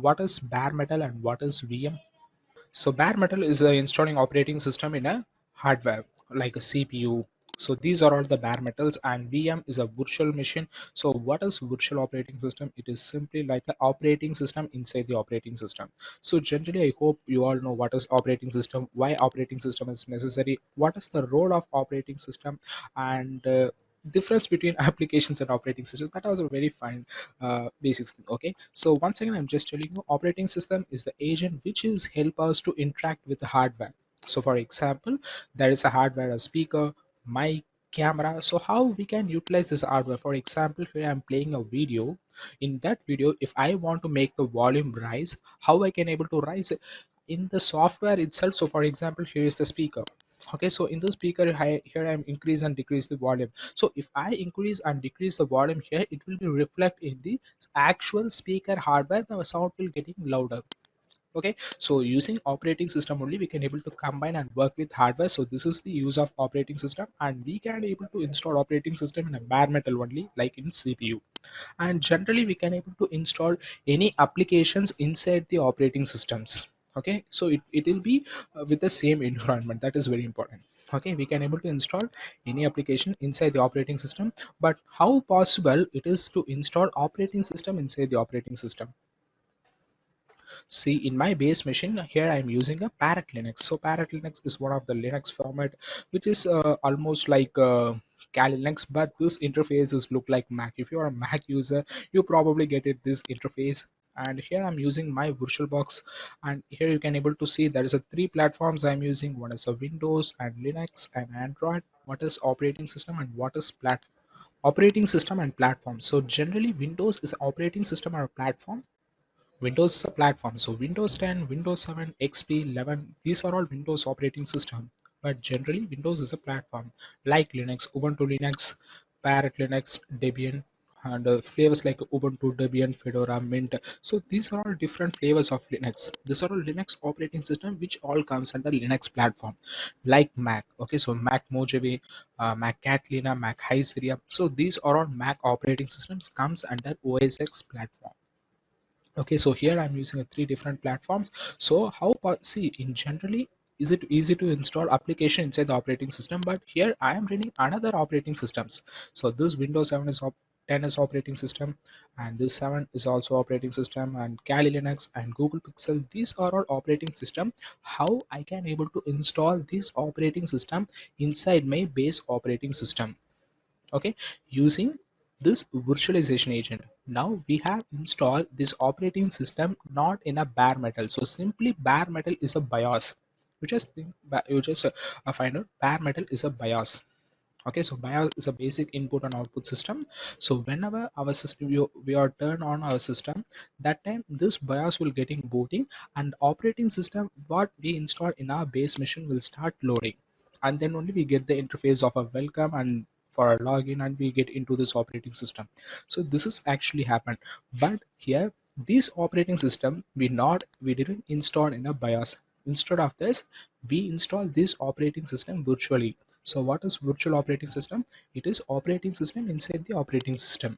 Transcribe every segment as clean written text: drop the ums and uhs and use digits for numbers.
what is bare metal and what is VM. So bare metal is installing operating system in a hardware like a CPU. So these are all the bare metals, and VM is a virtual machine. So what is virtual operating system? It is simply like an operating system inside the operating system. So generally, I hope you all know what is operating system, why operating system is necessary, what is the role of operating system, and difference between applications and operating systems. That was a very fine basics thing. Okay, so once again, I'm just telling you, operating system is the agent which is help us to interact with the hardware. So for example, there is a hardware, a speaker, mic, camera. So how we can utilize this hardware? For example, here I'm playing a video. In that video, if I want to make the volume rise, how I can able to rise it? In the software itself. So for example, here is the speaker. Okay, so in the speaker, here I'm increase and decrease the volume. So if I increase and decrease the volume here, it will be reflect in the actual speaker hardware, the sound will getting louder. Okay, so using operating system only we can able to combine and work with hardware. So this is the use of operating system, and we can able to install operating system in a bare metal only like in CPU. And generally we can able to install any applications inside the operating systems. Okay, so it will be with the same environment. That is very important. Okay, we can able to install any application inside the operating system. But how possible it is to install operating system inside the operating system? See, in my base machine here, I'm using a Parrot Linux. So Parrot Linux is one of the Linux format, which is almost like Kali Linux, but this interface is look like Mac. If you are a Mac user, you probably get it this interface. And here I'm using my VirtualBox, and here you can able to see there is a three platforms I'm using. One is a Windows and Linux and Android. What is operating system and what is platform? Operating system and platform. So generally, Windows is operating system or a platform. Windows is a platform. So Windows 10, Windows 7, XP, 11, these are all Windows operating system. But generally, Windows is a platform like Linux, Ubuntu Linux, Parrot Linux, Debian, and flavors like Ubuntu, Debian, Fedora, Mint. So these are all different flavors of Linux. These are all Linux operating system, which all comes under Linux platform, like Mac. Okay, so Mac Mojave, Mac Catalina, Mac High Syria. So these are all Mac operating systems comes under OS X platform. Okay, so here I'm using a three different platforms. So how see in generally, is it easy to install application inside the operating system? But here I am running another operating systems. So this Windows 7 is 10 is operating system, and this 7 is also operating system, and Kali Linux and Google Pixel, these are all operating system. How I can able to install this operating system inside my base operating system? Okay, using this virtualization agent. Now we have installed this operating system not in a bare metal. So simply bare metal is a BIOS. You just find out bare metal is a BIOS. Okay, so BIOS is a basic input and output system. So whenever our system we are turn on our system, that time this BIOS will getting booting, and operating system what we install in our base machine will start loading, and then only we get the interface of a welcome and for a login, and we get into this operating system. So this is actually happened. But here this operating system we didn't install in a BIOS. Instead of this, we install this operating system virtually. So what is virtual operating system? It is operating system inside the operating system.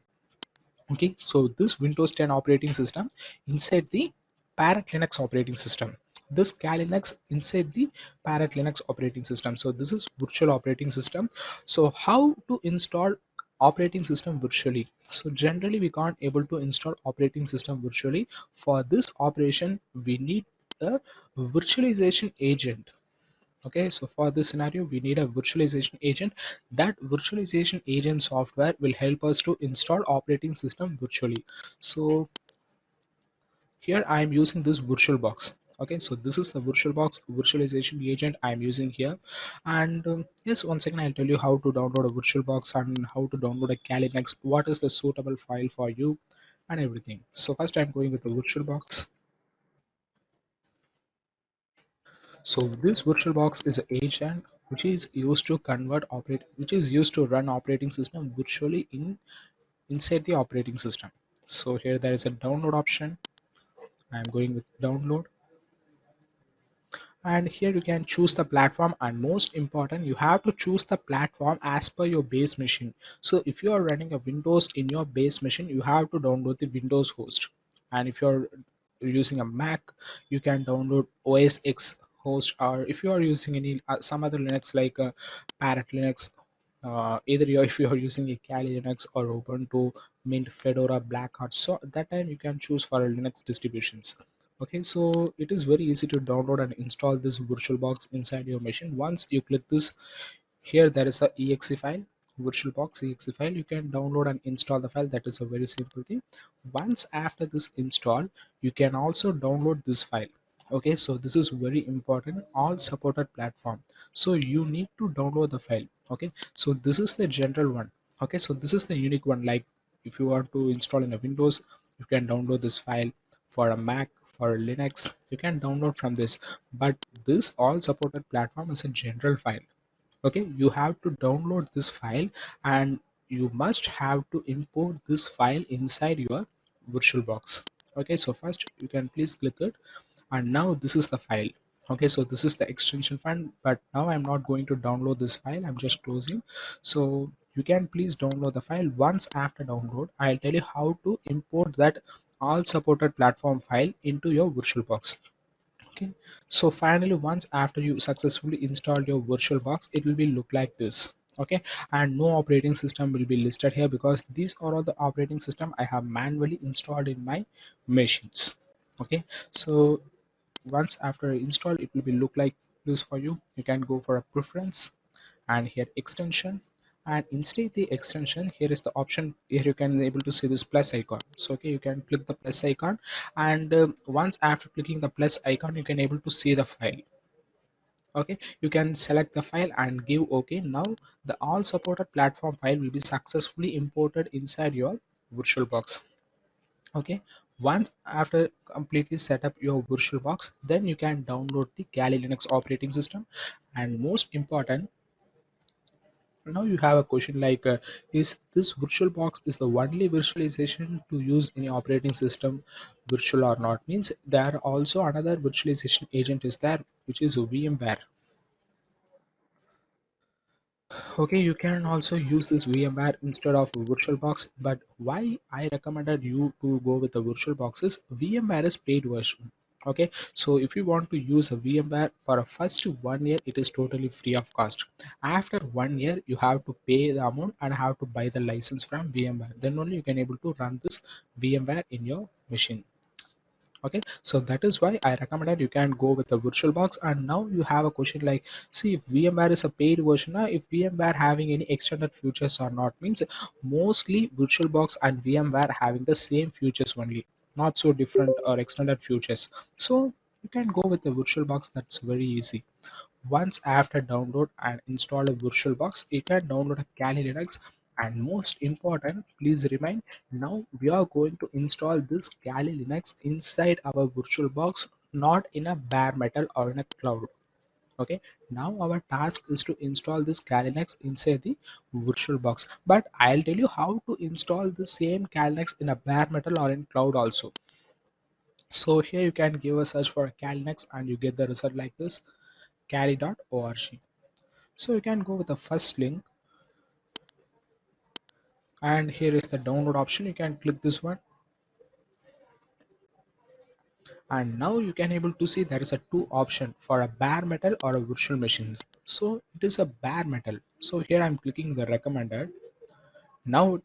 Okay, so this Windows 10 operating system inside the Parrot Linux operating system. This Kali Linux inside the Parrot Linux operating system. So this is virtual operating system. So how to install operating system virtually? So generally we can't able to install operating system virtually. For this operation, we need a virtualization agent. Okay, so for this scenario we need a virtualization agent. That virtualization agent software will help us to install operating system virtually. So here I am using this VirtualBox. Okay, so this is the VirtualBox virtualization agent I am using here. And yes, once again I'll tell you how to download a VirtualBox and how to download a Kali Linux, what is the suitable file for you and everything. So first I'm going with the VirtualBox. So this VirtualBox is an agent which is used to which is used to run operating system virtually inside the operating system. So here there is a download option. I'm going with download, and here you can choose the platform, and most important, you have to choose the platform as per your base machine. So if you are running a Windows in your base machine, you have to download the Windows host, and if you're you're using a Mac, you can download OS X host, or if you are using any some other Linux like Parrot Linux, either if you are using a Kali Linux or Ubuntu, Mint, Fedora, Black Hat, so at that time you can choose for Linux distributions. Okay, so it is very easy to download and install this VirtualBox inside your machine. Once you click this, here there is a exe file, VirtualBox exe file. You can download and install the file. That is a very simple thing. Once after this install, you can also download this file. Okay, so this is very important, all supported platform. So you need to download the file. Okay, so this is the general one. Okay, so this is the unique one. Like if you want to install in a Windows, you can download this file. For a Mac, for a Linux, you can download from this. But this all supported platform is a general file. Okay, you have to download this file, and you must have to import this file inside your VirtualBox. Okay, so first you can please click it, and now this is the file. Okay, so this is the extension file, but now I'm not going to download this file, I'm just closing. So you can please download the file. Once after download, I'll tell you how to import that all supported platform file into your VirtualBox. Okay, so finally once after you successfully installed your VirtualBox, it will be look like this. Okay, and no operating system will be listed here because these are all the operating system I have manually installed in my machines. Okay, so once after install, it will be look like this for you. You can go for a preference, and here extension, and instead the extension, here is the option. Here you can able to see this plus icon. So okay, you can click the plus icon, and once after clicking the plus icon, you can able to see the file. Okay, you can select the file and give okay. Now the all supported platform file will be successfully imported inside your VirtualBox. Okay, once after completely set up your VirtualBox, then you can download the Kali Linux operating system. And most important, now you have a question like is this VirtualBox is the only virtualization to use in your operating system, virtual or not? Means there are also another virtualization agent is there, which is VMware. Okay, you can also use this VMware instead of VirtualBox, but why I recommended you to go with the VirtualBox is VMware is paid version. Okay, so if you want to use a VMware for a first 1 year, it is totally free of cost. After 1 year, you have to pay the amount and have to buy the license from VMware. Then only you can able to run this VMware in your machine. Okay, so that is why I recommended you can go with the VirtualBox. And now you have a question like, see, if VMware is a paid version, now if VMware having any extended features or not? Means mostly VirtualBox and VMware having the same features only, not so different or extended features. So you can go with the VirtualBox. That's very easy. Once after download and install a VirtualBox, you can download a Kali Linux. And most important, please remind, now we are going to install this Kali Linux inside our VirtualBox, not in a bare metal or in a cloud. Okay, now our task is to install this Kali Linux inside the VirtualBox. But I'll tell you how to install the same Kali Linux in a bare metal or in cloud also. So here you can give a search for Kali Linux and you get the result like this, kali.org. So you can go with the first link, and here is the download option. You can click this one, and now you can able to see there is a two option for a bare metal or a virtual machine. So it is a bare metal. So here I'm clicking the recommended. Now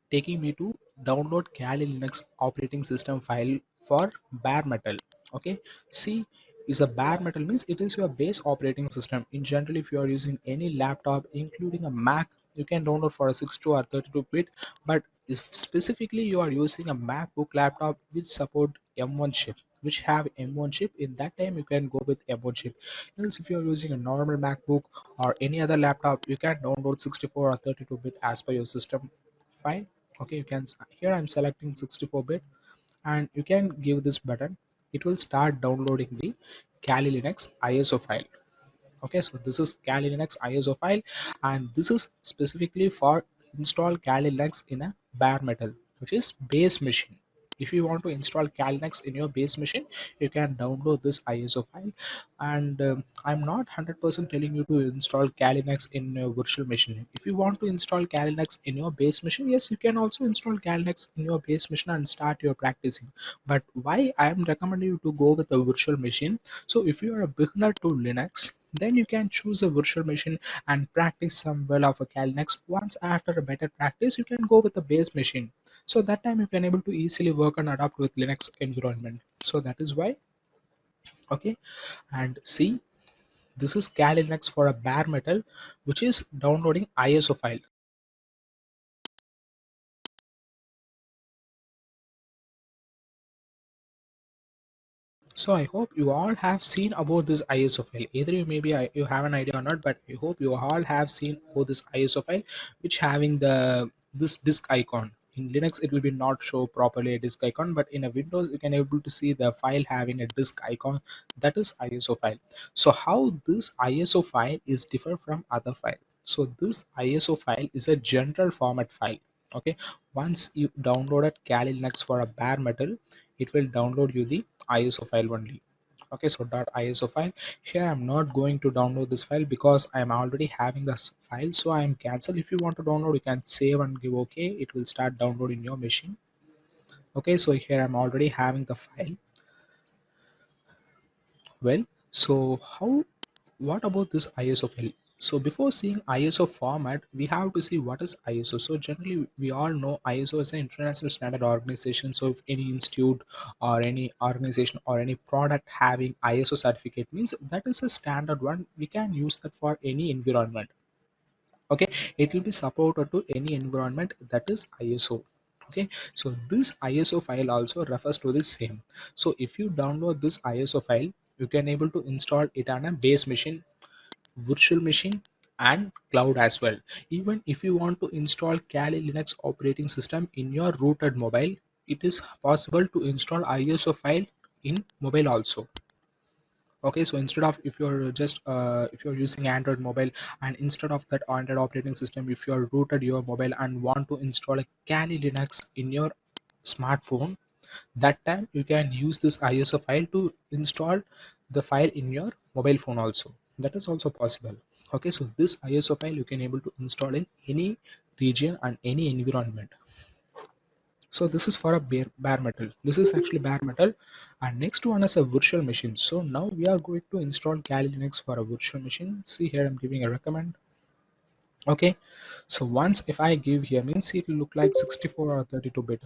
taking me to download Kali Linux operating system file for bare metal. Okay, see, is a bare metal means it is your base operating system. In general, if you are using any laptop, including a Mac, you can download for a 62 or 32-bit. But if specifically you are using a MacBook laptop which support M1 chip, which have M1 chip, in that time you can go with M1 chip. Else, if you are using a normal MacBook or any other laptop, you can download 64 or 32-bit as per your system file. Okay, you can here I'm selecting 64-bit, and you can give this button. It will start downloading the Kali Linux ISO file. Okay, so this is Kali Linux ISO file, and this is specifically for install Kali Linux in a bare metal, which is base machine. If you want to install Calnex in your base machine, you can download this ISO file. And I'm not 100% telling you to install Calnex in your virtual machine. If you want to install Calnex in your base machine, yes, you can also install Calnex in your base machine and start your practicing. But why I am recommending you to go with a virtual machine? So if you are a beginner to Linux, then you can choose a virtual machine and practice some well of a Calnex. Once after a better practice, you can go with the base machine. So that time you can able to easily work and adapt with Linux environment. So that is why. Okay, and see, this is Kali Linux for a bare metal, which is downloading ISO file. So I hope you all have seen about this ISO file. Either you maybe you have an idea or not, but I hope you all have seen about this ISO file, which having the this disk icon. In Linux, it will be not show properly a disk icon, but in a Windows, you can able to see the file having a disk icon. That is ISO file. So how this ISO file is different from other file? So this ISO file is a general format file. Okay, once you downloaded Kali Linux for a bare metal, it will download you the ISO file only. Okay, so .iso file. Here I'm not going to download this file because I'm already having this file, so I'm cancel. If you want to download, you can save and give okay. It will start downloading your machine. Okay, so here I'm already having the file. Well, so what about this ISO file? So before seeing ISO format, we have to see what is ISO. So generally, we all know ISO is an international standard organization. So if any institute or any organization or any product having ISO certificate means that is a standard one. We can use that for any environment. Okay, it will be supported to any environment that is ISO. Okay, so this ISO file also refers to the same. So if you download this ISO file, you can able to install it on a base machine, virtual machine, and cloud as well. Even if you want to install Kali Linux operating system in your rooted mobile, it is possible to install ISO file in mobile also. Okay, so instead of if you're just if you're using Android mobile, and instead of that Android operating system, if you're rooted your mobile and want to install a Kali Linux in your smartphone, that time you can use this ISO file to install the file in your mobile phone also. That is also possible. Okay, so this ISO file you can able to install in any region and any environment. So this is for a bare metal. This is actually bare metal. And next one is a virtual machine. So now we are going to install Kali Linux for a virtual machine. See here, I'm giving a recommend. Okay, so once if I give here means it will look like 64 or 32 bit.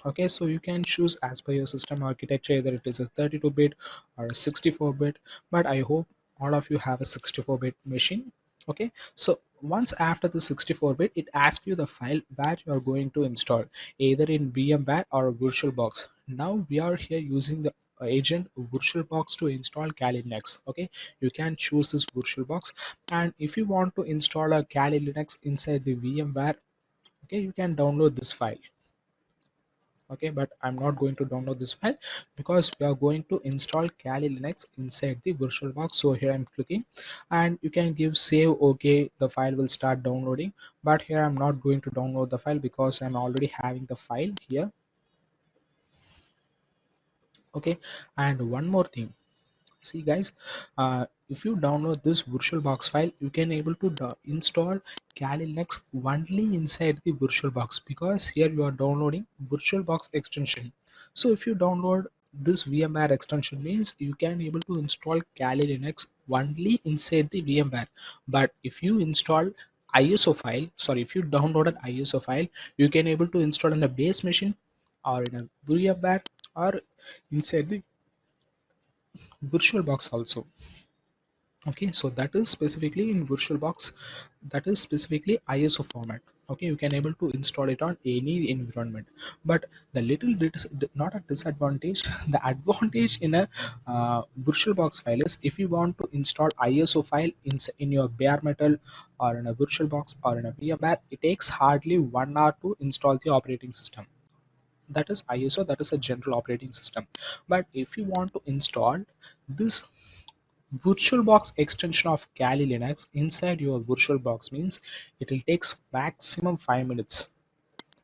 Okay, so you can choose as per your system architecture, either it is a 32 bit or a 64 bit, but I hope all of you have a 64 bit machine. Okay, so once after the 64 bit, it asks you the file where you are going to install, either in VMware or VirtualBox. Now we are here using the agent VirtualBox to install Kali Linux. Okay, you can choose this VirtualBox, and if you want to install a Kali Linux inside the VMware, okay, you can download this file. Okay, but I'm not going to download this file because we are going to install Kali Linux inside the VirtualBox. So here I'm clicking, and you can give save. Okay, the file will start downloading, but here I'm not going to download the file because I'm already having the file here. Okay, and one more thing. See guys, if you download this VirtualBox file, you can able to install Kali Linux only inside the VirtualBox, because here you are downloading VirtualBox extension. So if you download this VMware extension means you can able to install Kali Linux only inside the VMware. But if you install ISO file, sorry, if you downloaded ISO file, you can able to install in a base machine or in a VMware or inside the VirtualBox also. Okay, so that is specifically in VirtualBox, that is specifically ISO format. Okay, you can able to install it on any environment. But the little not a disadvantage, the advantage in a VirtualBox file is if you want to install ISO file in your bare metal or in a VirtualBox or in a VMware, it takes hardly 1 hour to install the operating system. That is ISO, that is a general operating system. But if you want to install this VirtualBox extension of Kali Linux inside your VirtualBox means it will take maximum 5 minutes.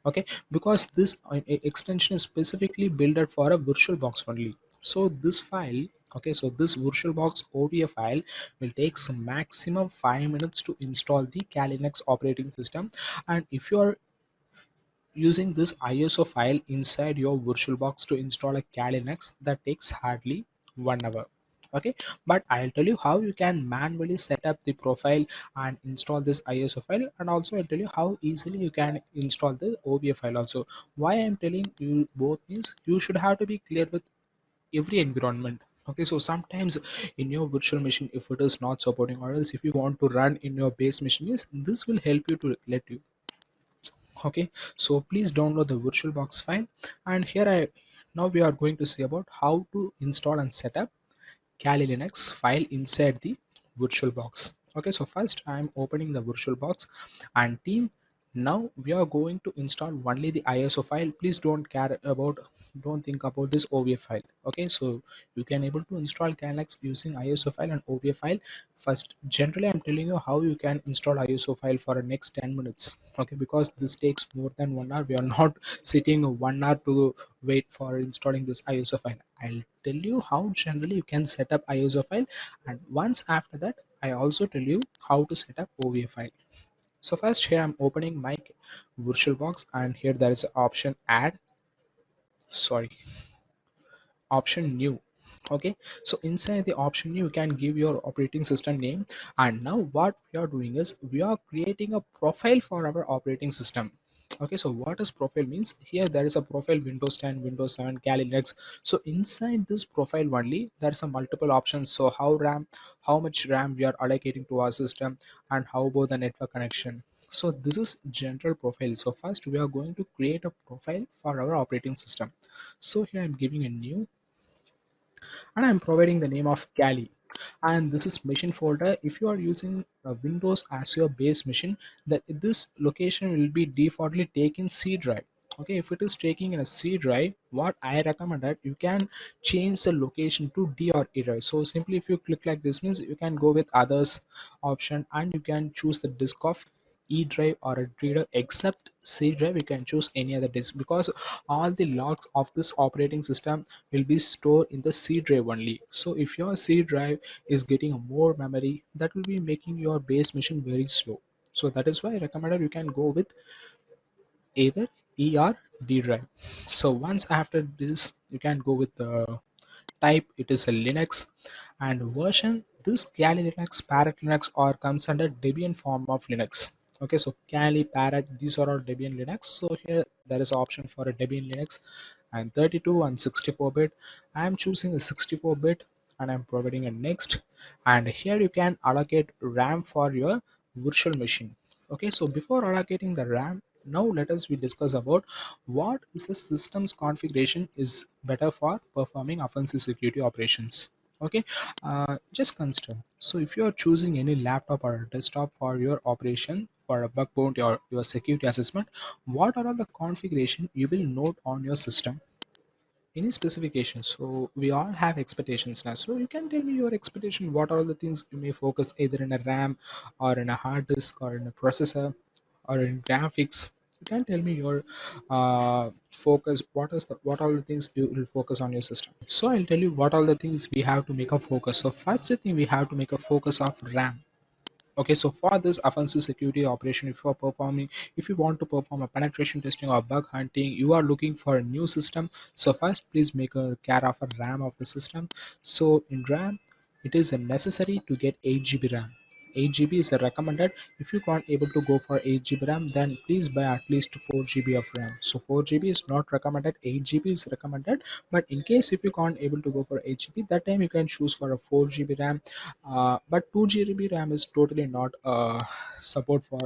Okay, because this extension is specifically built for a VirtualBox only. So this file, okay, so this VirtualBox OVA file will take some maximum 5 minutes to install the Kali Linux operating system. And if you are using this ISO file inside your VirtualBox to install a Kali Linux, that takes hardly 1 hour. Okay, but I'll tell you how you can manually set up the profile and install this ISO file, and also I'll tell you how easily you can install the OVA file also. Why I'm telling you both means you should have to be clear with every environment. Okay, so sometimes in your virtual machine, if it is not supporting, or else if you want to run in your base machine, is this will help you to let you. Okay, so please download the virtualbox file, and here I now we are going to see about how to install and set up Kali Linux file inside the VirtualBox. Okay, so first I'm opening the VirtualBox and team. Now we are going to install only the ISO file. Please don't think about this OVA file. Okay, so you can able to install Kali Linux using ISO file and OVA file. First, generally I'm telling you how you can install ISO file for the next 10 minutes. Okay, because this takes more than 1 hour. We are not sitting 1 hour to wait for installing this ISO file. I'll tell you how generally you can set up ISO file, and once after that I also tell you how to set up OVA file. So first here I'm opening my VirtualBox, and here there is an option add, sorry, option new. Okay, so inside the option you can give your operating system name, and now what we are doing is we are creating a profile for our operating system. Okay, so what is profile means, here there is a profile Windows 10, Windows 7, Kali Linux. So inside this profile only there are some multiple options. So how much ram we are allocating to our system, and how about the network connection. So this is general profile. So first we are going to create a profile for our operating system. So here I'm giving a new, and I'm providing the name of Kali. And this is machine folder. If you are using Windows as your base machine, that this location will be defaultly taken C drive. Okay, if it is taking in a C drive, what I recommend that you can change the location to D or E drive. So simply if you click like this means you can go with others option, and you can choose the disk of E drive or a reader. Except C drive you can choose any other disk, because all the logs of this operating system will be stored in the C drive only. So if your C drive is getting more memory, that will be making your base machine very slow. So that is why I recommended you can go with either E or D drive. So once after this you can go with the type, it is a Linux, and version, this Kali Linux, Parrot Linux, or comes under Debian form of Linux. Okay, so Kali, Parrot, these are all Debian Linux. So here there is option for a Debian Linux, and 32 and 64-bit. I am choosing a 64-bit, and I'm providing a next. And here you can allocate RAM for your virtual machine. Okay, so before allocating the RAM, now let us we discuss about what is the system's configuration is better for performing offensive security operations. Okay, just consider. So if you are choosing any laptop or a desktop for your operation for a bug bounty or your security assessment, what are all the configuration you will note on your system? Any specifications? So we all have expectations now, so you can tell me your expectation. What are the things you may focus either in a RAM or in a hard disk or in a processor or in graphics? You can tell me your focus. What are the things you will focus on your system? So I'll tell you what are the things we have to make a focus. So first thing, we have to make a focus of RAM. Okay, so for this offensive security operation, if you want to perform a penetration testing or bug hunting, you are looking for a new system. So first, please make a care of a RAM of the system. So in RAM, it is necessary to get 8 GB RAM. 8 GB is recommended. If you can't able to go for 8 GB RAM, then please buy at least 4 GB of RAM. So 4 GB is not recommended, 8 GB is recommended. But in case if you can't able to go for 8 GB, that time you can choose for a 4 GB RAM. But 2 GB RAM is totally not support for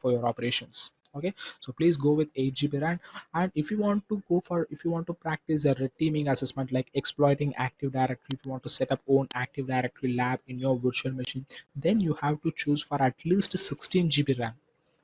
for your operations. Okay, so please go with 8 GB RAM. And if you want to practice a red teaming assessment like exploiting Active Directory, if you want to set up own Active Directory lab in your virtual machine, then you have to choose for at least 16 GB RAM.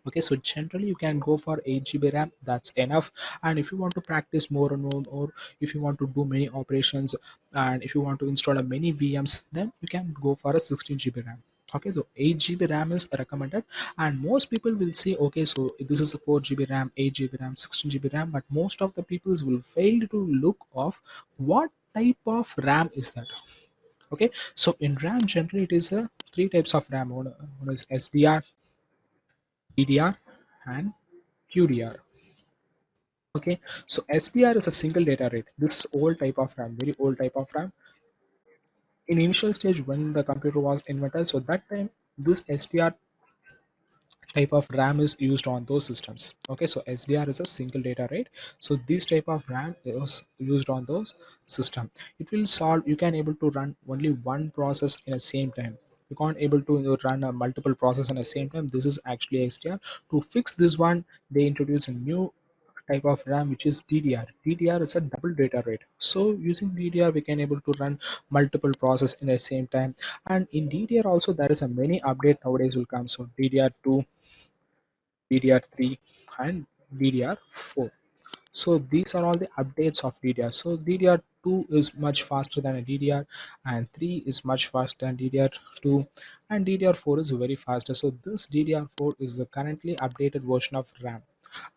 Okay, so generally you can go for 8 GB RAM, that's enough. And if you want to practice more and more, or if you want to do many operations, and if you want to install a many VMs, then you can go for a 16 GB RAM. Okay, so 8 GB RAM is recommended, and most people will say, okay, so this is a 4 GB RAM, 8 GB RAM, 16 GB RAM, but most of the people will fail to look of what type of RAM is that. Okay, so in RAM generally it is a three types of RAM. One is SDR, DDR, and QDR. Okay, so SDR is a single data rate. This is old type of RAM, very old type of RAM. In initial stage when the computer was invented, so that time this SDR type of RAM is used on those systems. Okay, so SDR is a single data rate. So this type of RAM is used on those system. It will solve. You can able to run only one process in the same time. You can't able to run a multiple process at the same time. This is actually SDR. To fix this one, they introduce a new type of RAM which is DDR. DDR is a double data rate. So using DDR we can able to run multiple process in the same time. And in DDR also there is a many update nowadays will come. So DDR2, DDR3, and DDR4. So these are all the updates of DDR. So DDR2 is much faster than a DDR, and 3 is much faster than DDR2, and DDR4 is very faster. So this DDR4 is the currently updated version of RAM,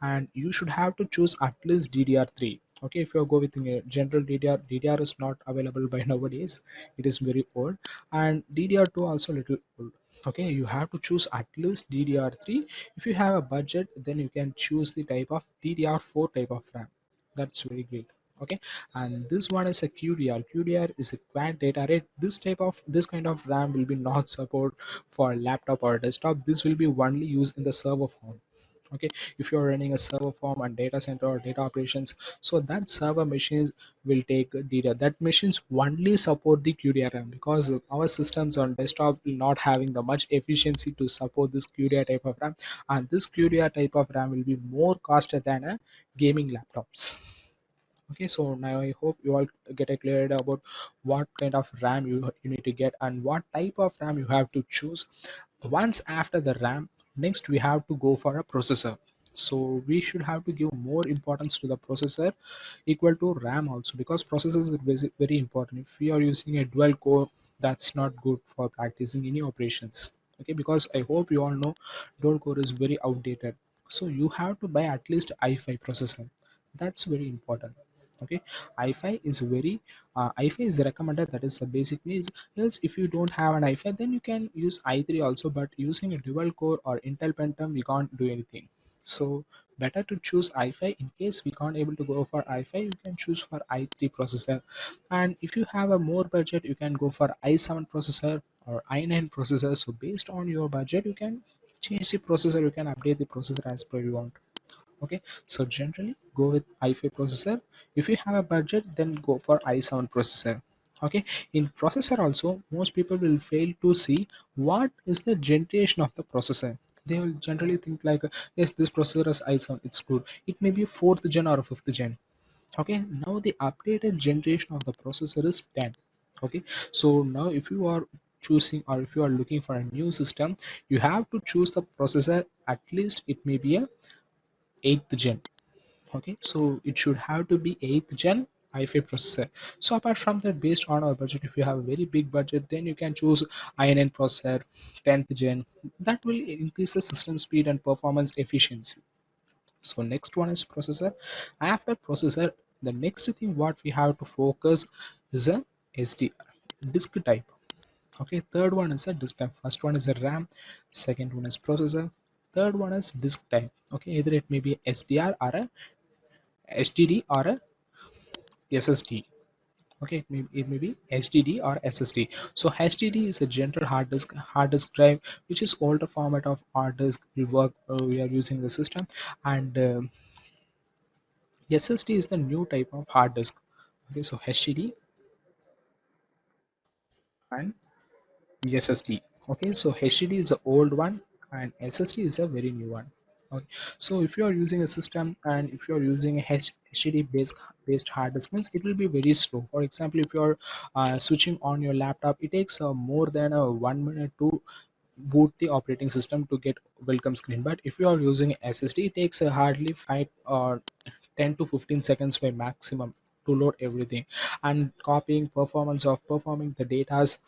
and you should have to choose at least DDR3. Okay, if you go with a general DDR is not available by nowadays. It is very old, and DDR2 also little old. Okay, you have to choose at least DDR3. If you have a budget, then you can choose the type of DDR4 type of RAM. That's very great. Okay, and this one is a QDR. QDR is a quad data rate. This kind of RAM will be not support for laptop or desktop. This will be only used in the server form. Okay, if you're running a server farm and data center or data operations, so that server machines will take data. That machines only support the QDRM, because our systems on desktop will not having the much efficiency to support this QDR type of RAM, and this QDR type of RAM will be more costly than a gaming laptops. Okay, so now I hope you all get a clear idea about what kind of RAM you need to get and what type of RAM you have to choose. Once after the RAM, next we have to go for a processor. So we should have to give more importance to the processor equal to RAM also, because processors is very important. If we are using a dual core, that's not good for practicing any operations. Okay, because I hope you all know dual core is very outdated. So you have to buy at least i5 processor. That's very important. Okay, i5 is very i5 is recommended. That is the basic needs. Else if you don't have an i5, then you can use i3 also, but using a dual core or Intel Pentium we can't do anything. So better to choose i5. In case we can't able to go for i5, you can choose for i3 processor. And if you have a more budget, you can go for i7 processor or i9 processor. So based on your budget, you can change the processor, you can update the processor as per you want. Okay, so generally go with i5 processor. If you have a budget, then go for i7 processor. Okay, in processor also most people will fail to see what is the generation of the processor. They will generally think like, yes, this processor is i7, it's good. It may be fourth gen or fifth gen. Okay, now the updated generation of the processor is 10. Okay, so now if you are choosing or if you are looking for a new system, you have to choose the processor at least it may be a 8th gen. Okay, so it should have to be 8th gen i5 processor. So apart from that, based on our budget, if you have a very big budget, then you can choose i9 processor 10th gen. That will increase the system speed and performance efficiency. So next one is processor. After processor, the next thing what we have to focus is a SDR, disk type. Okay, third one is a disk type. First one is a RAM, second one is processor, third one is disk type. Okay, either it may be SDR or a HDD or a SSD. Okay, it may be HDD or SSD. So HDD is a general hard disk drive, which is older format of hard disk. We work we are using the system, and SSD is the new type of hard disk. Okay, so HDD and SSD. Okay, so HDD is the old one and SSD is a very new one. Okay, so if you are using a system and if you are using a HDD based hard disk, means it will be very slow. For example, if you are switching on your laptop, it takes more than 1 minute to boot the operating system to get welcome screen. But if you are using SSD, it takes hardly 5 or 10 to 15 seconds by maximum to load everything, and copying performance of performing the datas,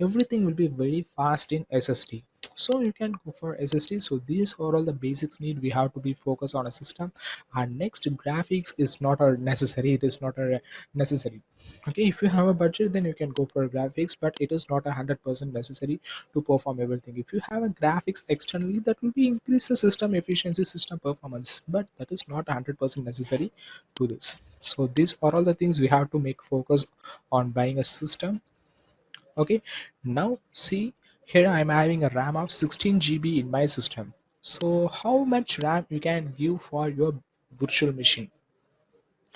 everything will be very fast in SSD. So you can go for SSD. So these are all the basics need we have to be focused on a system. And next, graphics is not a necessary, it is not a necessary. Okay, if you have a budget, then you can go for graphics, but it is not 100% necessary to perform everything. If you have a graphics externally, that will be increase the system efficiency, system performance, but that is not 100% necessary to this. So these are all the things we have to make focus on buying a system. Okay, now see, here I'm having a RAM of 16 GB in my system. So how much RAM you can give for your virtual machine?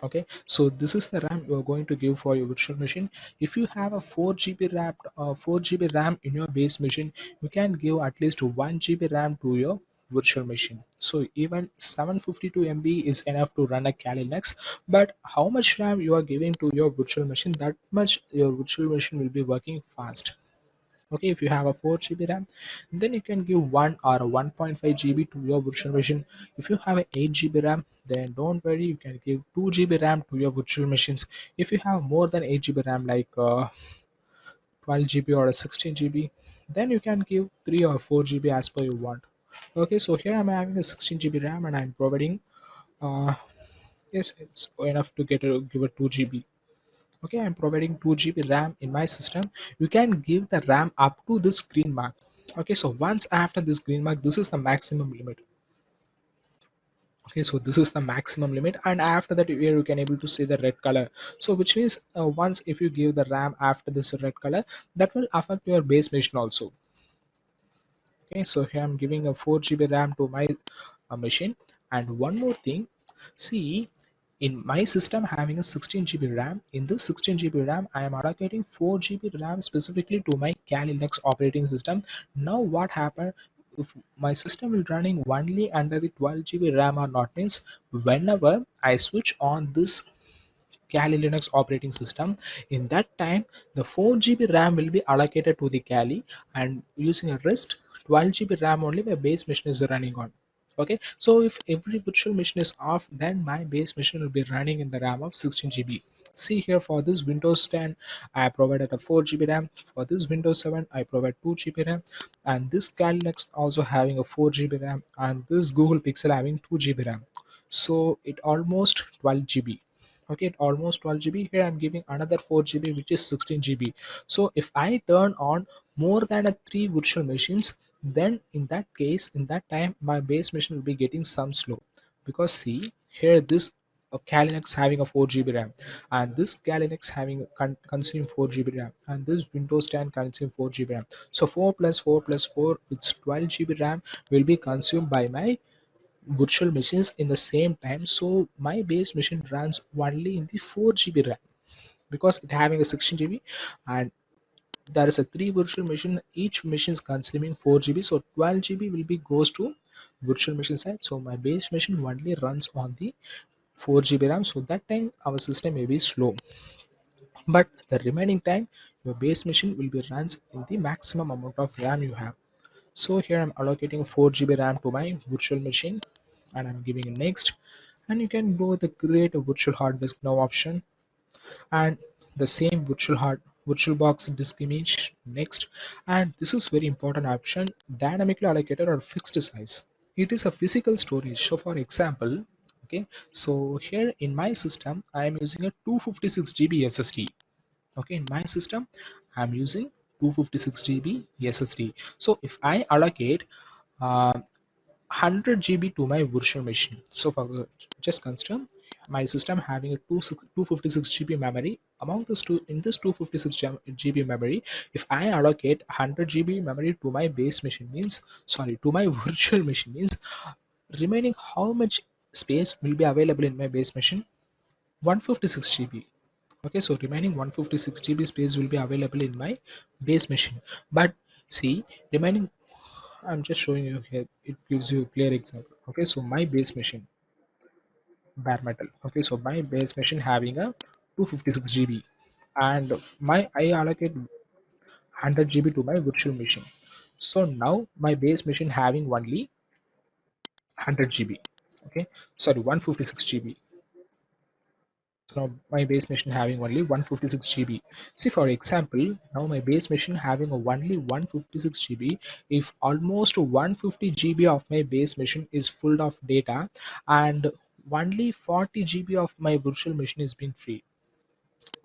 Okay, so this is the RAM you are going to give for your virtual machine. If you have a 4 GB RAM, 4 GB RAM in your base machine, you can give at least 1 GB RAM to your virtual machine. So even 752 MB is enough to run a Kali Linux. But how much RAM you are giving to your virtual machine, that much your virtual machine will be working fast. Okay, if you have a 4 GB RAM, then you can give 1 or 1.5 GB to your virtual machine. If you have a 8 GB RAM, then don't worry, you can give 2 GB RAM to your virtual machines. If you have more than 8 GB RAM, like 12 GB or a 16 GB, then you can give 3 or 4 GB as per you want. Okay, so here I'm having a 16 GB RAM and I'm providing, uh, yes, it's enough to give a 2 GB. Okay, I'm providing 2 GB RAM in my system. You can give the RAM up to this green mark. Okay, so once after this green mark, this is the maximum limit. Okay, so this is the maximum limit, and after that here you can able to see the red color. So which means once if you give the RAM after this red color, that will affect your base machine also. Okay, so here I'm giving a 4 GB RAM to my machine. And one more thing, see, in my system having a 16 GB RAM, in this 16 GB RAM I am allocating 4 GB RAM specifically to my Kali Linux operating system. Now what happened, if my system will running only under the 12 GB RAM or not, means whenever I switch on this Kali Linux operating system, in that time the 4 GB RAM will be allocated to the Kali, and using a rest 12 GB RAM only my base machine is running on. Okay, so if every virtual machine is off, then my base machine will be running in the RAM of 16 GB. See here, for this Windows 10 I provided a 4 GB RAM, for this Windows 7 I provide 2 GB RAM, and this Kali Linux also having a 4 GB RAM, and this Google Pixel having 2 GB RAM. So it almost 12 GB. Okay, it almost 12 GB. Here I'm giving another 4 GB, which is 16 GB. So if I turn on more than a 3 virtual machines, then in that case, in that time my base machine will be getting some slow, because see here, this Kali Linux having a 4 GB RAM, and this Kali Linux having consume 4 GB RAM, and this Windows 10 consume 4 GB RAM. So 4 plus 4 plus 4, it's 12 GB RAM will be consumed by my virtual machines in the same time. So my base machine runs only in the 4 GB RAM, because it having a 16 GB, and there is a 3 virtual machine, each machine is consuming 4 GB. So 12 GB will be goes to virtual machine side. So my base machine only runs on the 4 GB RAM. So that time our system may be slow, but the remaining time your base machine will be runs in the maximum amount of RAM you have. So here I'm allocating 4 GB RAM to my virtual machine, and I'm giving it next. And you can go with the create a virtual hard disk now option, and the same VirtualBox disk image next. And this is very important option, dynamically allocated or fixed size. It is a physical storage. So for example, okay, so here in my system I am using a 256 GB SSD. Okay, in my system I'm using 256 GB SSD. So if I allocate 100 GB to my virtual machine, so for just consider my system having a 256 GB memory. Among this two, in this 256 GB memory, if I allocate 100 GB memory to my base machine, means, sorry, to my virtual machine, means remaining how much space will be available in my base machine? 156 GB. Okay, so remaining 156 GB space will be available in my base machine. But see, remaining, I'm just showing you here, it gives you a clear example. Okay, so my base machine, bare metal. Okay, so my base machine having a 256 GB, and my I allocate 100 GB to my virtual machine. So now my base machine having only 100 GB. Okay, sorry, 156 GB. Now my base machine having only 156 GB. See, for example, now my base machine having only 156 GB. If almost 150 GB of my base machine is full of data and only 40 GB of my virtual machine is being free.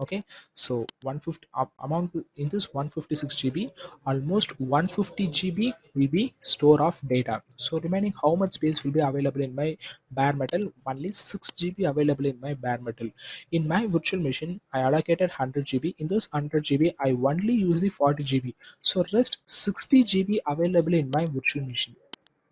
Okay, so 150 in this 156 GB, almost 150 GB will be store of data. So remaining how much space will be available in my bare metal? Only 6 GB available in my bare metal. In my virtual machine I allocated 100 GB. In this 100 GB I only use the 40 GB, so rest 60 GB available in my virtual machine.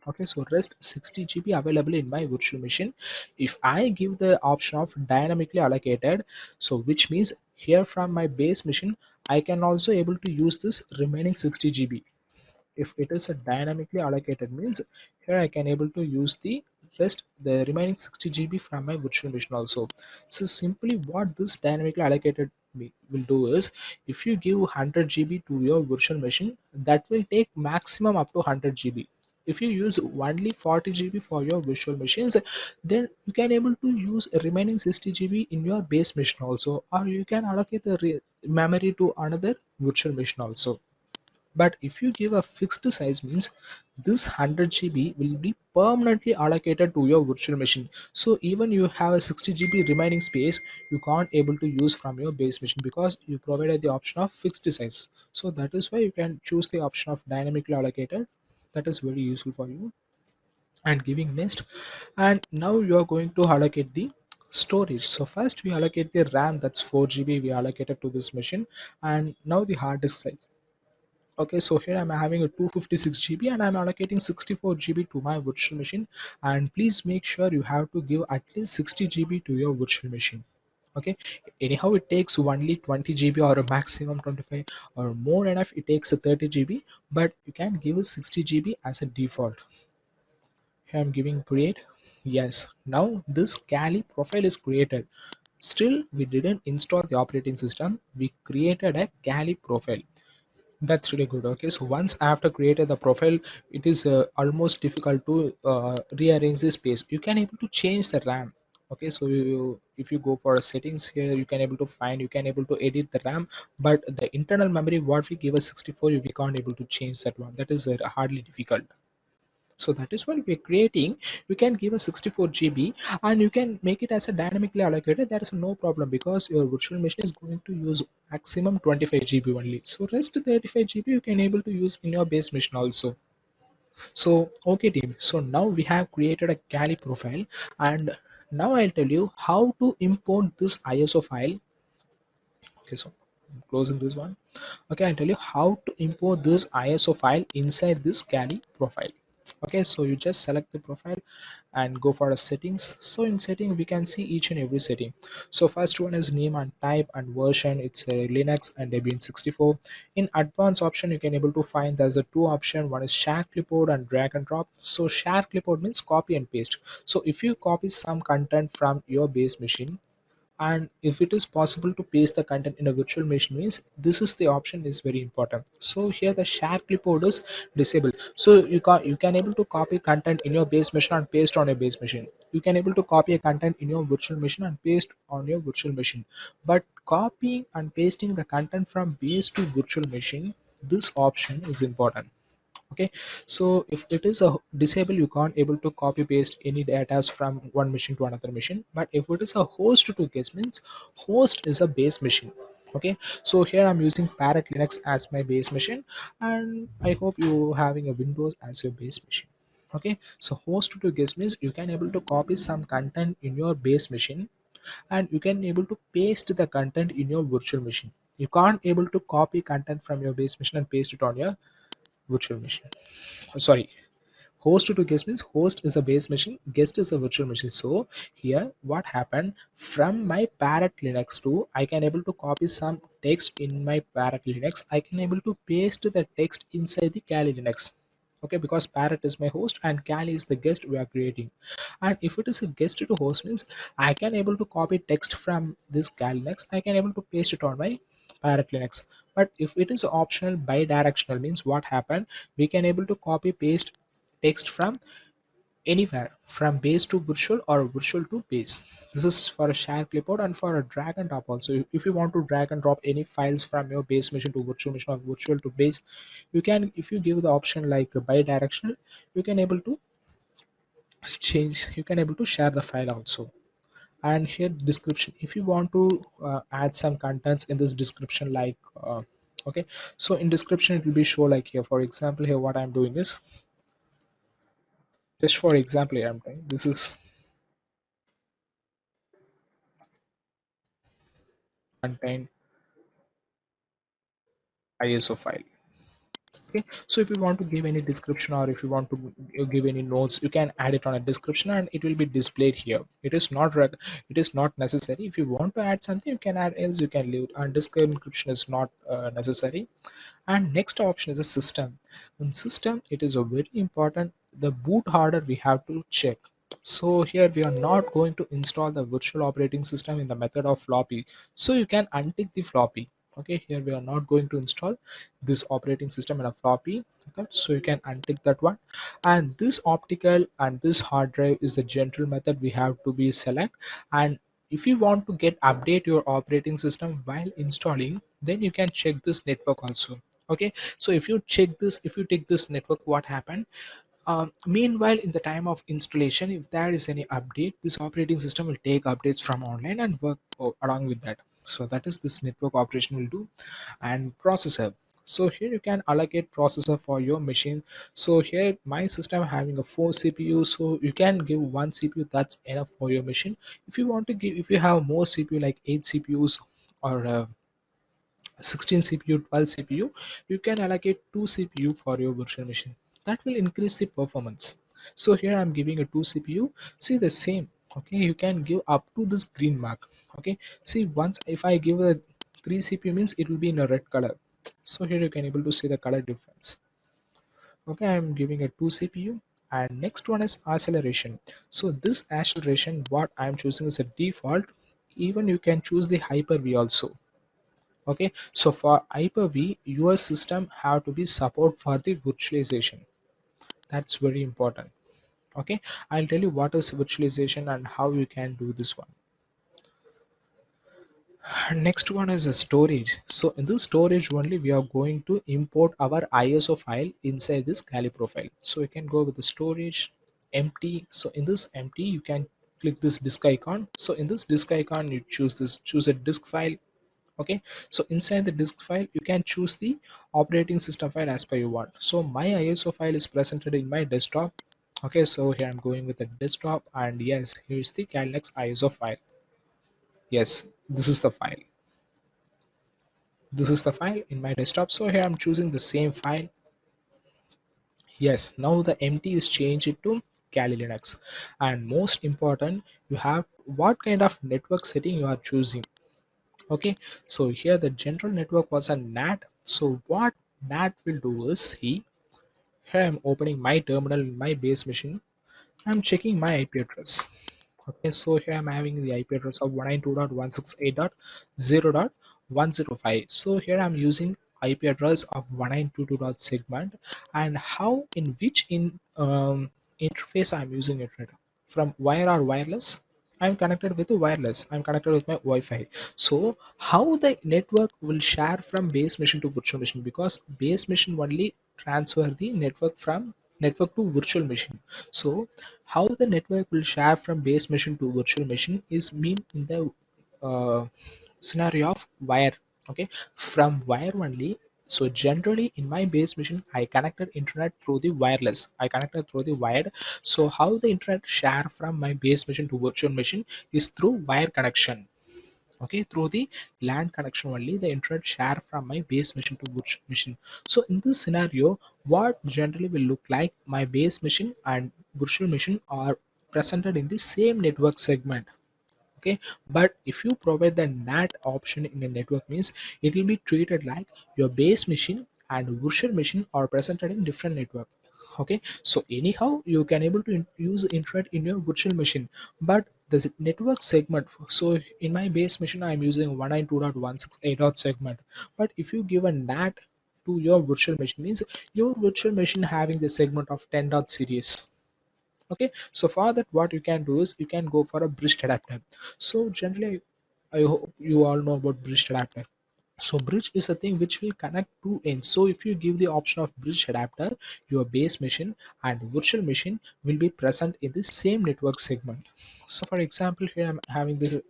Okay, so rest 60 GB available in my virtual machine. If I give the option of dynamically allocated, so which means here from my base machine I can also able to use this remaining 60 GB. If it is a dynamically allocated means here I can able to use the remaining 60 GB from my virtual machine also. So simply what this dynamically allocated will do is, if you give 100 GB to your virtual machine, that will take maximum up to 100 GB. If you use only 40 GB for your virtual machines, then you can able to use remaining 60 GB in your base machine also, or you can allocate the memory to another virtual machine also. But if you give a fixed size means this 100 GB will be permanently allocated to your virtual machine. So even you have a 60 GB remaining space, you can't able to use from your base machine because you provided the option of fixed size. So that is why you can choose the option of dynamically allocated. That is very useful for you. And giving next, and now you are going to allocate the storage. So first we allocate the RAM, that's 4 GB we allocated to this machine, and now the hard disk size. Okay, so here I'm having a 256 GB and I'm allocating 64 GB to my virtual machine. And please make sure you have to give at least 60 GB to your virtual machine. Okay, anyhow it takes only 20 GB or a maximum 25 or more enough, it takes a 30 GB, but you can give a 60 GB as a default. Here I'm giving create. Yes, now this Kali profile is created. Still we didn't install the operating system, we created a Kali profile. That's really good. Okay, so once after created the profile, it is almost difficult to rearrange the space. You can able to change the RAM. Okay, so if you go for settings here, you can able to find, you can able to edit the RAM, but the internal memory what we give us 64, we can't able to change that one. That is hardly difficult. So that is what we're creating. You can give a 64 GB and you can make it as a dynamically allocated. There is no problem because your virtual machine is going to use maximum 25 GB only. So rest 35 GB you can able to use in your base machine also. So okay team, so now we have created a Kali profile, and now I'll tell you how to import this ISO file. Okay, so I'm closing this one. Okay, I'll tell you how to import this ISO file inside this Kali profile. Okay, so you just select the profile and go for the settings. So in setting we can see each and every setting. So first one is name and type and version, it's a Linux and Debian 64. In advanced option you can able to find there's a two option, one is share clipboard and drag and drop. So share clipboard means copy and paste. So if you copy some content from your base machine, and if it is possible to paste the content in a virtual machine means this is the option is very important. So here the share clipboard is disabled, so you can able to copy content in your base machine and paste on your base machine. You can able to copy a content in your virtual machine and paste on your virtual machine, but copying and pasting the content from base to virtual machine, this option is important. Okay, so if it is a disable, you can't able to copy paste any data from one machine to another machine. But if it is a host to guest means host is a base machine. Okay, so here I'm using parrot linux as my base machine, and I hope you having a windows as your base machine. Okay, so host to guest means you can able to copy some content in your base machine and you can able to paste the content in your virtual machine. You can't able to copy content from your base machine and paste it on your virtual machine. Sorry, host to guest means host is a base machine, guest is a virtual machine. So here what happened, from my parrot linux to I can able to copy some text in my parrot linux, I can able to paste the text inside the Kali linux. Okay, because parrot is my host and Kali is the guest we are creating. And if it is a guest to host means I can able to copy text from this Kali linux, I can able to paste it on my parrot linux. But if it is optional bidirectional means what happened, we can able to copy paste text from anywhere from base to virtual or virtual to base. This is for a share clipboard and for a drag and drop also. If you want to drag and drop any files from your base machine to virtual machine or virtual to base, you can, if you give the option like bi-directional, you can able to change, you can able to share the file also. And here description, if you want to add some contents in this description like okay, so in description it will be show like here, for example, here what I'm doing is, just for example here I'm doing, this is contain ISO file. Okay, so if you want to give any description or if you want to give any notes, you can add it on a description and it will be displayed here. It is not it is not necessary. If you want to add something, you can add, else you can leave it, and description is not necessary. And next option is a system. In system, it is a very important, the boot order we have to check. So here we are not going to install the virtual operating system in the method of floppy, so you can untick the floppy. Okay, here we are not going to install this operating system in a floppy method, so you can untick that one. And this optical and this hard drive is the general method we have to be select. And if you want to get update your operating system while installing, then you can check this network also. Okay, so if you check this, if you take this network, what happened, meanwhile in the time of installation, if there is any update, this operating system will take updates from online and work along with that. So that is this network operation will do. And processor, so here you can allocate processor for your machine. So here my system having a 4 CPU, so you can give one CPU, that's enough for your machine. If you want to give, if you have more CPU like 8 CPUs or 16 CPU, 12 CPU, you can allocate 2 CPU for your virtual machine. That will increase the performance. So here I'm giving a 2 CPU. See the same. Okay, you can give up to this green mark. Okay, see once if I give a 3 CPU means it will be in a red color. So here you can able to see the color difference. Okay, I'm giving a 2 CPU. And next one is acceleration. So this acceleration, what I'm choosing is a default. Even you can choose the Hyper-V also. Okay, so for Hyper-V, your system have to be support for the virtualization. That's very important. Okay, I'll tell you what is virtualization and how you can do this one. Next one is a storage. So in this storage only, we are going to import our ISO file inside this Kali profile. So you can go with the storage empty. So in this empty, you can click this disk icon. So in this disk icon, you choose this, choose a disk file. Okay, so inside the disk file you can choose the operating system file as per you want. So my ISO file is presented in my desktop. Okay, so here I'm going with the desktop, and yes, here's the Calnex ISO file. Yes, this is the file, this is the file in my desktop. So here I'm choosing the same file. Yes, now the empty is changed it to Kali Linux. And most important, you have what kind of network setting you are choosing. Okay, so here the general network was a NAT. So what NAT will do is, see, here I'm opening my terminal in my base machine. I'm checking my IP address. Okay, so here I'm having the IP address of 192.168.0.105. So here I'm using IP address of 1922. Segment, and how, in which interface I'm using it, right? From wire or wireless? I'm connected with the wireless. I'm connected with my Wi-Fi. So how the network will share from base machine to virtual machine, because base machine only transfer the network from network to virtual machine. So how the network will share from base machine to virtual machine is mean in the scenario of wire. Okay, from wire only. So generally in my base machine, I connected internet through the wireless, I connected through the wired. So how the internet share from my base machine to virtual machine is through wire connection. Okay, through the LAN connection only the internet share from my base machine to virtual machine. So in this scenario, what generally will look like, my base machine and virtual machine are presented in the same network segment. Okay, but if you provide the NAT option in a network means, it will be treated like your base machine and virtual machine are presented in different network. Okay, so anyhow you can able to use internet in your virtual machine, but the network segment, so in my base machine I'm using 192.168 segment, but if you give a NAT to your virtual machine means, your virtual machine having the segment of 10 dot series. Okay, so for that what you can do is you can go for a bridged adapter. So generally I hope you all know about bridged adapter. So bridge is a thing which will connect two ends. So if you give the option of bridge adapter, your base machine and virtual machine will be present in the same network segment. So for example, here I'm having this.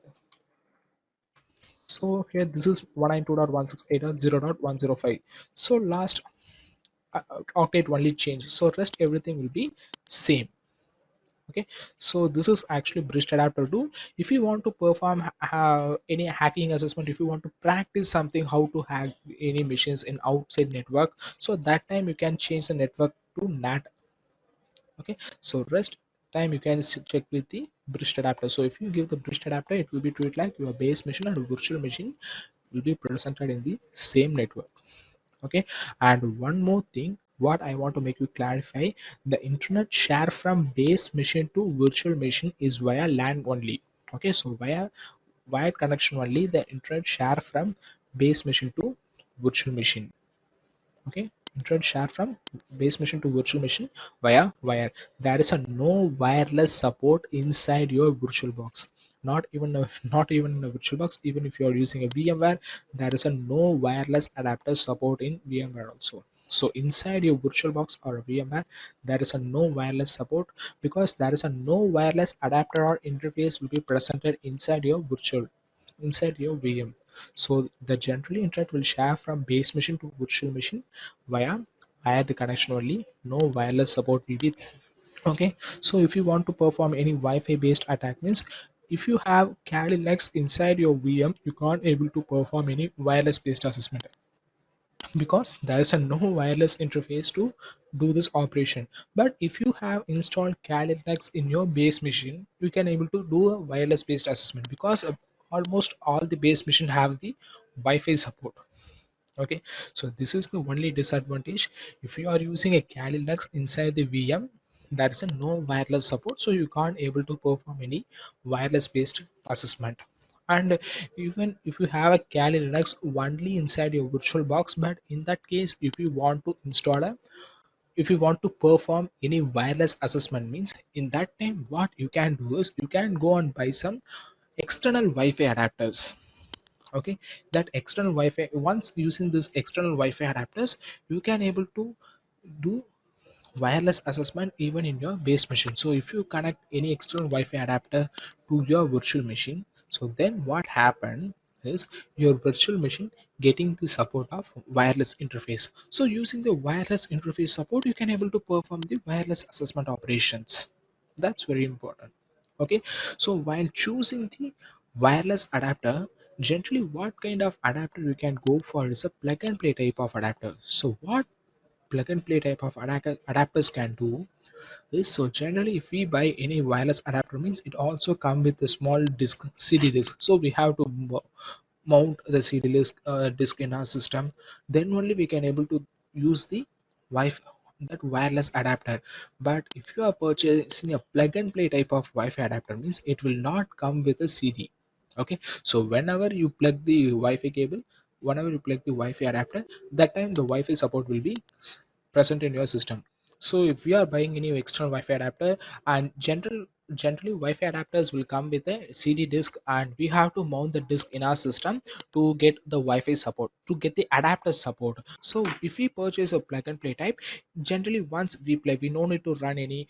So here this is 192.168.0.105. So last octet only changed. So rest everything will be same. Okay, so this is actually bridged adapter 2. If you want to perform any hacking assessment, if you want to practice something how to hack any machines in outside network, so that time you can change the network to NAT. Okay, so rest time you can check with the bridged adapter. So if you give the bridged adapter, it will be treated like your base machine and virtual machine will be presented in the same network. Okay, and one more thing what I want to make you clarify, the internet share from base machine to virtual machine is via LAN only. Okay, so via wired connection only the internet share from base machine to virtual machine. Okay, internet share from base machine to virtual machine via wire. There is a no wireless support inside your virtual box. Not even not even in a virtual box, even if you are using a VMware, there is a no wireless adapter support in VMware also. So inside your virtual box or a VMware, there is a no wireless support, because there is a no wireless adapter or interface will be presented inside your VM. So the generally internet will share from base machine to virtual machine via wired connection only. No wireless support will be there. Okay. So if you want to perform any Wi-Fi based attack means, if you have Kali Linux inside your VM, you can't able to perform any wireless based assessment, because there is a no wireless interface to do this operation. But if you have installed Kali Linux in your base machine, you can able to do a wireless based assessment, because almost all the base machine have the Wi-Fi support. Okay, so this is the only disadvantage. If you are using a Kali Linux inside the VM, there is a no wireless support, so you can't able to perform any wireless based assessment. And even if you have a Kali Linux only inside your virtual box, but in that case, if you want to install a if you want to perform any wireless assessment means, in that time what you can do is you can go and buy some external Wi-Fi adapters. Okay, that external Wi-Fi, once using this external Wi-Fi adapters, you can able to do wireless assessment even in your base machine. So if you connect any external Wi-Fi adapter to your virtual machine, so then what happened is your virtual machine getting the support of wireless interface. So using the wireless interface support, you can able to perform the wireless assessment operations. That's very important. Okay, so while choosing the wireless adapter, generally what kind of adapter you can go for is a plug and play type of adapter. So what plug and play type of adapters can do is, so generally if we buy any wireless adapter means, it also come with a small disk, CD disk. So we have to mount the CD disk in our system, then only we can able to use the Wi-Fi, that wireless adapter. But if you are purchasing a plug and play type of Wi-Fi adapter means, it will not come with a CD. Okay, so whenever you plug the Wi-Fi cable, whenever you plug the Wi-Fi adapter, that time the Wi-Fi support will be present in your system. So if we are buying any external Wi-Fi adapter, and generally Wi-Fi adapters will come with a CD disk, and we have to mount the disk in our system to get the Wi-Fi support, to get the adapter support. So if we purchase a plug and play type, generally once we play, we no need to run any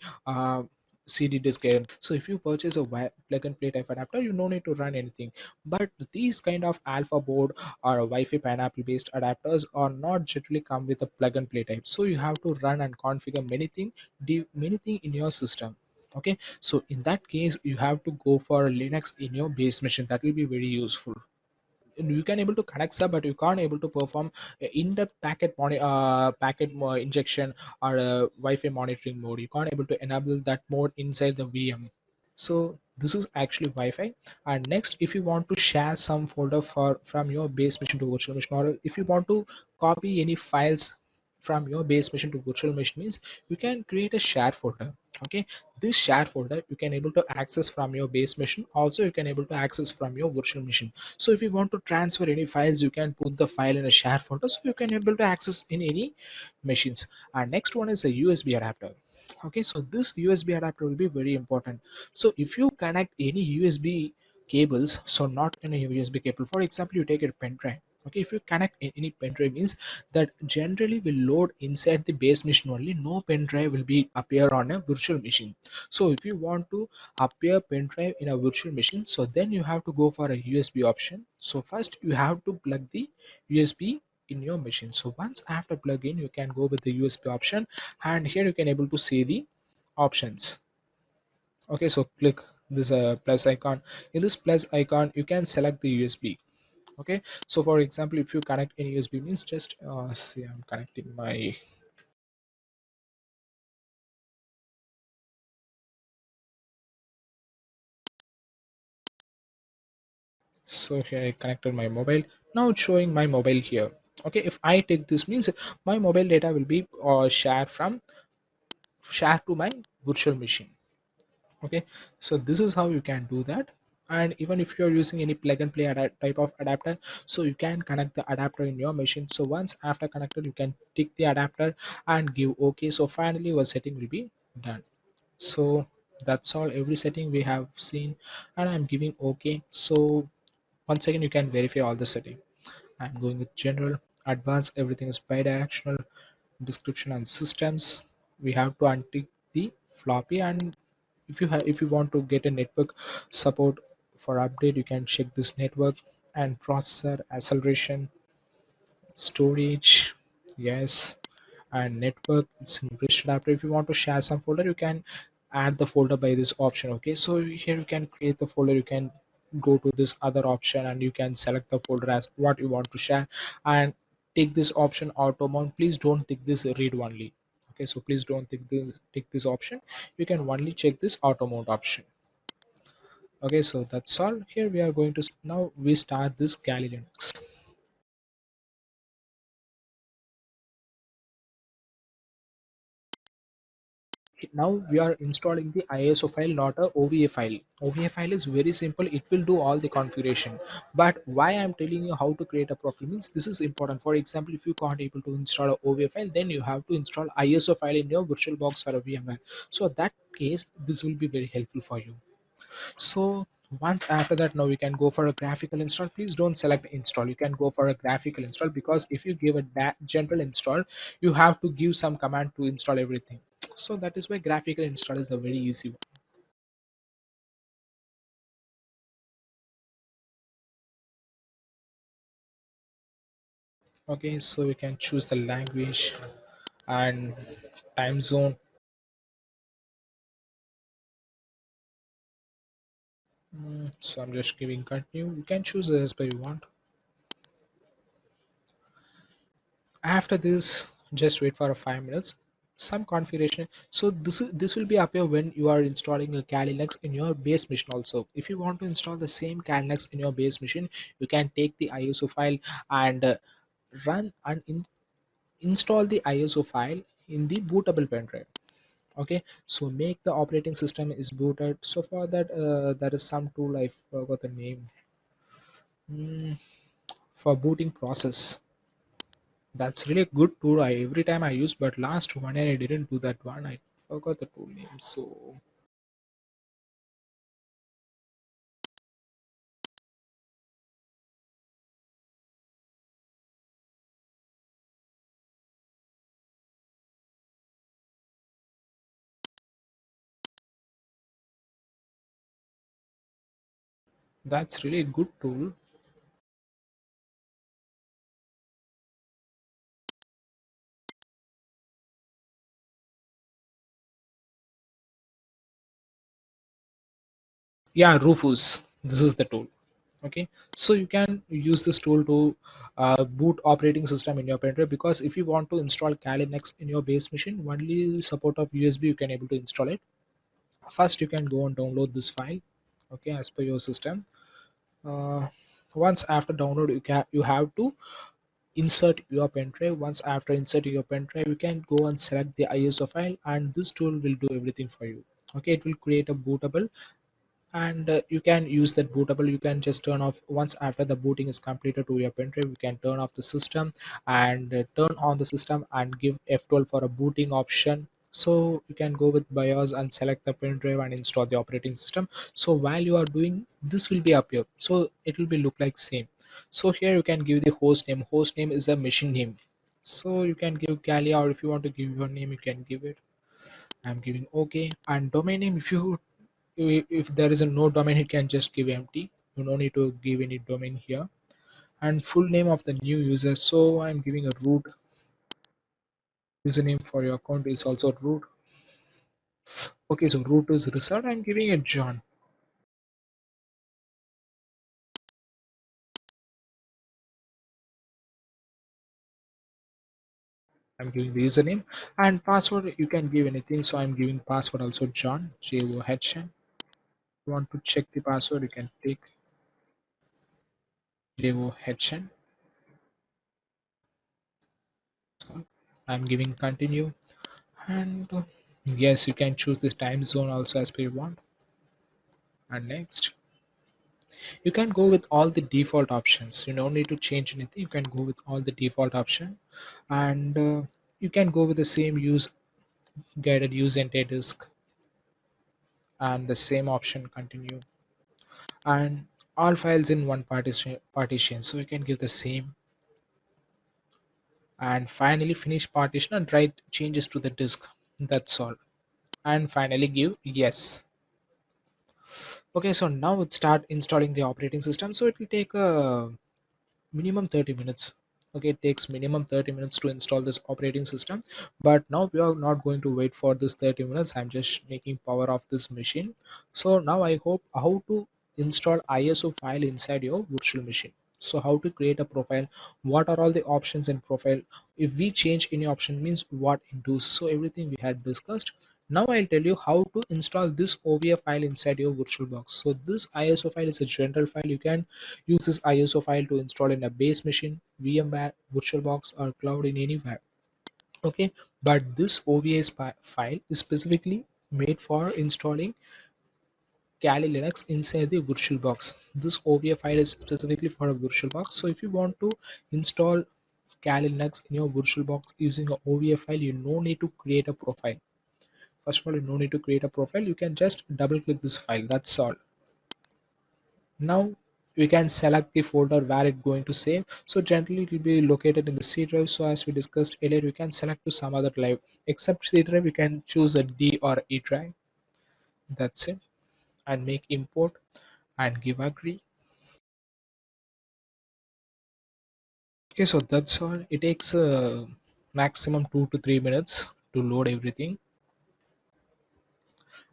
CD disk in. So if you purchase a plug and play type adapter, you no need to run anything. But these kind of alpha board or Wi-Fi pineapple based adapters are not generally come with a plug and play type. So you have to run and configure many thing in your system. Okay, so in that case you have to go for Linux in your base machine. That will be very useful. And you can able to connect sub, but you can't able to perform in-depth injection or Wi-Fi monitoring mode. You can't able to enable that mode inside the VM. So this is actually Wi-Fi. And next, if you want to share some folder for from your base machine to virtual machine, or if you want to copy any files from your base machine to virtual machine means, you can create a share folder. Okay, this share folder you can able to access from your base machine, also you can able to access from your virtual machine. So if you want to transfer any files, you can put the file in a share folder, so you can able to access in any machines. And next one is a USB adapter. Okay, so this USB adapter will be very important. So if you connect any USB cables, so not any USB cable, for example you take a pen drive. Okay, if you connect any pen drive means that generally will load inside the base machine only, no pen drive will be appear on a virtual machine. So if you want to appear pen drive in a virtual machine, so then you have to go for a USB option. So first you have to plug the USB in your machine. So once after plug in, you can go with the USB option, and here you can able to see the options. Okay, so click this plus icon. In this plus icon you can select the USB. Okay, so for example if you connect any USB means just see, I'm connecting my, so here I connected my mobile. Now it's showing my mobile here. Okay, if I take this means my mobile data will be shared to my virtual machine. Okay, so this is how you can do that. And even if you're using any plug and play type of adapter, so you can connect the adapter in your machine. So once after connected you can tick the adapter and give okay. So finally your setting will be done. So that's all, every setting we have seen, and I'm giving okay. So once again you can verify all the setting. I'm going with general, advanced, everything is bidirectional, description and systems. We have to untick the floppy, and if you want to get a network support for update, you can check this network and processor acceleration, storage, yes, and network. It's in bridge adapter. If you want to share some folder, you can add the folder by this option. Okay, so here you can create the folder. You can go to this other option and you can select the folder as what you want to share, and take this option auto mount. Please don't take this read only. Okay, so please don't take this option. You can only check this auto mount option. Okay, so that's all. Here we are going to now we start this Kali Linux. Now we are installing the ISO file, not a OVA file. OVA file is very simple, it will do all the configuration. But why I'm telling you how to create a profile means this is important. For example, if you can't able to install a OVA file, then you have to install ISO file in your VirtualBox or a VMware. So that case this will be very helpful for you. So once after that, now we can go for a graphical install. Please don't select install, you can go for a graphical install, because if you give a general install, you have to give some command to install everything. So that is why graphical install is a very easy one. Okay, so you can choose the language and time zone. So I'm just giving continue, you can choose as per you want. After this, just wait for a 5 minutes, some configuration. So this will be appear when you are installing a Kali Linux in your base machine. Also if you want to install the same Kali Linux in your base machine, you can take the ISO file and run and install the ISO file in the bootable pen drive. Okay, so make the operating system is booted. So for that there is some tool, I forgot the name. Hmm, for booting process, that's really a good tool. I every time I use, but last 1 year I didn't do that one. I forgot the tool name. So that's really a good tool. Yeah, Rufus. This is the tool. Okay, so you can use this tool to boot operating system in your pen drive, because if you want to install Kali Linux in your base machine, only support of USB you can able to install it. First, you can go and download this file. Okay, as per your system. Uh, Once after download, you have to insert your pen drive. Once after inserting your pen drive, you can go and select the ISO file, and this tool will do everything for you. Okay, it will create a bootable, and you can use that bootable. You can just turn off once after the booting is completed to your pen drive. You can turn off the system and turn on the system and give F12 for a booting option. So you can go with BIOS and select the pen drive and install the operating system. So while you are doing this will be up here, so it will be look like same. So here you can give the host name. Host name is a machine name, so you can give Galia, or if you want to give your name you can give it. I'm giving okay. And domain name, if there is a no domain you can just give empty. You don't need to give any domain here. And full name of the new user, so I'm giving a root. Username for your account is also root. Okay, so root is result. I'm giving it John. I'm giving the username and password. You can give anything. So I'm giving password also John, JOHN. You want to check the password, you can take JOHN. So I'm giving continue, and yes, you can choose this time zone also as per you want. And next, you can go with all the default options. You don't need to change anything. You can go with all the default option, and you can go with the same use guided use entire disk and the same option continue, and all files in one partition, so you can give the same. And finally finish partition and write changes to the disk. That's all. And finally give yes. Okay, so now let's start installing the operating system. So it will take a minimum 30 minutes. Okay, it takes minimum 30 minutes to install this operating system, but now we are not going to wait for this 30 minutes. I'm just making power of this machine. So now I hope how to install ISO file inside your virtual machine. So how to create a profile, what are all the options in profile, if we change any option means what it does. So everything we had discussed. Now I'll tell you how to install this OVA file inside your VirtualBox. So this ISO file is a general file. You can use this ISO file to install in a base machine, VMware, VirtualBox, or cloud in anywhere. Okay, but this OVA file is specifically made for installing Kali Linux inside the VirtualBox. This OVA file is specifically for a VirtualBox. So if you want to install Kali Linux in your VirtualBox using a OVA file, you no need to create a profile. First of all, you no need to create a profile. You can just double click this file. That's all. Now we can select the folder where it's going to save. So generally it will be located in the C drive. So as we discussed earlier, you can select to some other drive. Except C drive, you can choose a D or E drive. That's it. And make import and give agree. Okay, so that's all. It takes maximum 2 to 3 minutes to load everything.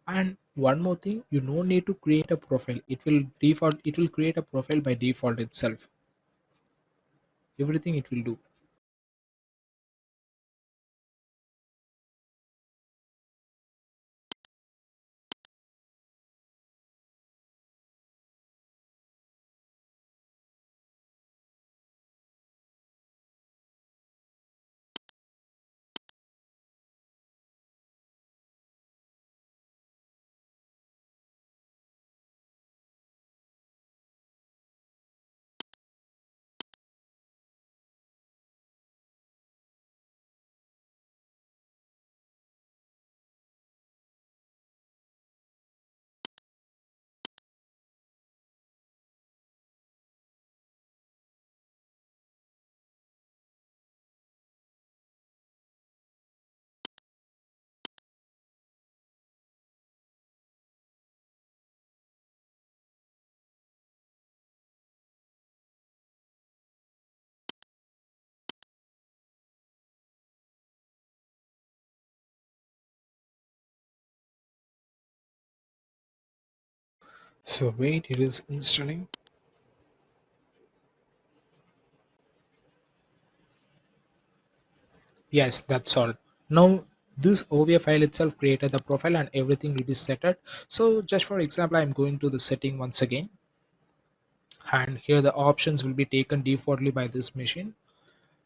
And one more thing, you no need to create a profile. It will create a profile by default itself. Everything it will do. So wait, it is installing. Yes, that's all. Now this OVA file itself created the profile and everything will be set up. So just for example, I'm going to the setting once again, and here the options will be taken defaultly by this machine.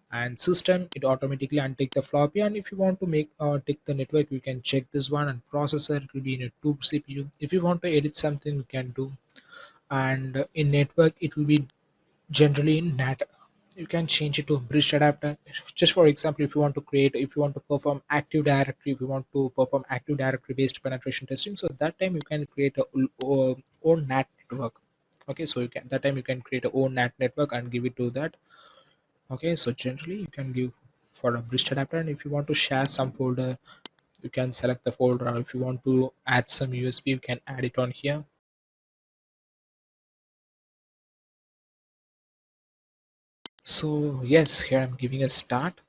And system, it automatically untick the floppy, and if you want to make tick the network, you can check this one. And processor, it will be in a 2 CPU. If you want to edit something, you can do. And in network, it will be generally in NAT. you can change it to a bridge adapter. Just for example, if you want to perform active directory, if you want to perform active directory based penetration testing, so that time you can create a own NAT network. Okay, so you can that time you can create a own NAT network and give it to that. Okay, so generally you can give for a bridge adapter, and if you want to share some folder, you can select the folder, or if you want to add some USB, you can add it on here. So yes, here I'm giving a start.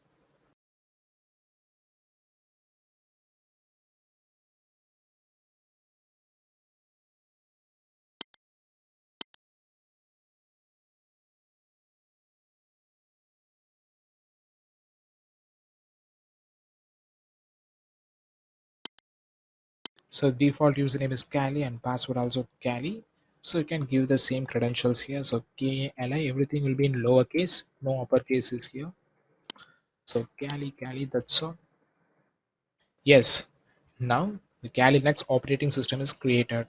So default username is Kali and password also Kali. So you can give the same credentials here. So KLI, everything will be in lowercase, no uppercase is here. So Kali, that's all. Yes. Now the Kali Next operating system is created.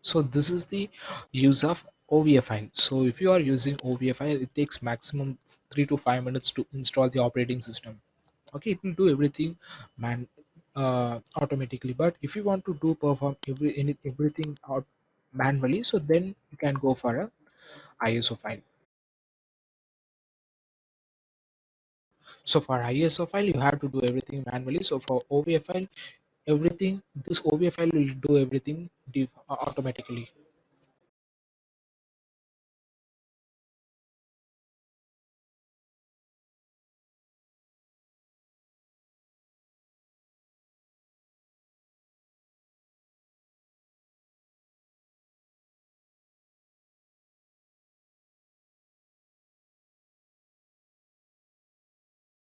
So this is the use of OVFI. So if you are using OVFI, it takes maximum 3 to 5 minutes to install the operating system. Okay, it will do everything man automatically. But if you want to do perform everything out manually, so then you can go for a ISO file. So for ISO file, you have to do everything manually. So for OVF file, everything this OVF file will do everything automatically.